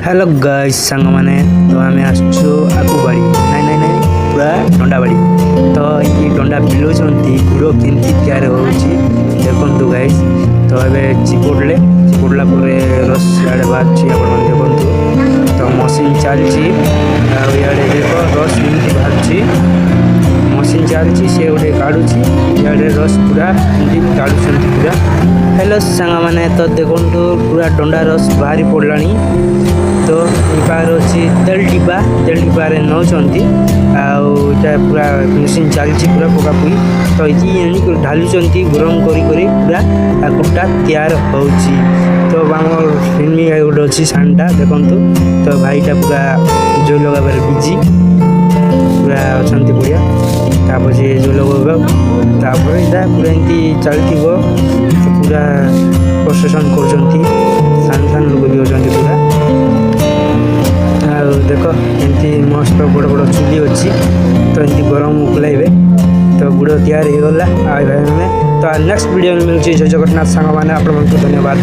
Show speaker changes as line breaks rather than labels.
Hello guys सांग मैंने तो आम आसु आगू बाड़ी नाई नाई नाई पूरा डंडा बाड़ी तो ये डंडा बिलौंट गुड़ केमती तैयार हो देखु गाइस तो ये चिपुड़ला रस इे बाहर देखु तो मशीन चलती इे देख रस एमती बाहर मशीन चलती से गोटे काढ़ुची इे रस पूरा काढ़ुं पूरा। हेलो सांग मैंने तो देखु पूरा डंडा रस बाहरी पड़ा तो बाहर अच्छी तेल डिब्बा नौकरी आटा पूरा मेसीन चलती पूरा पकापुई तो ये ढालुंट गरम करी पूरा आकुटा तैयार हो तो आम फिल्मी गोटे अच्छी सानटा देखु तो भाईटा पूरा जो लगाबार बिजी पूरा अच्छा बढ़िया तापर से जो लगापर यहाँ पूरा एमती चलती पूरा प्रोसेसन कर सान लोग भी अच्छा पूरा देख एमती मस्त बड़ बड़ चुली अच्छी तो एमती गरम उकलाइबे तो गुड़ तैयार हो गला भाई मैंने तो नेक्स्ट वीडियो में मिलूँ जय जगन्नाथ सांग मैंने आप धन्यवाद।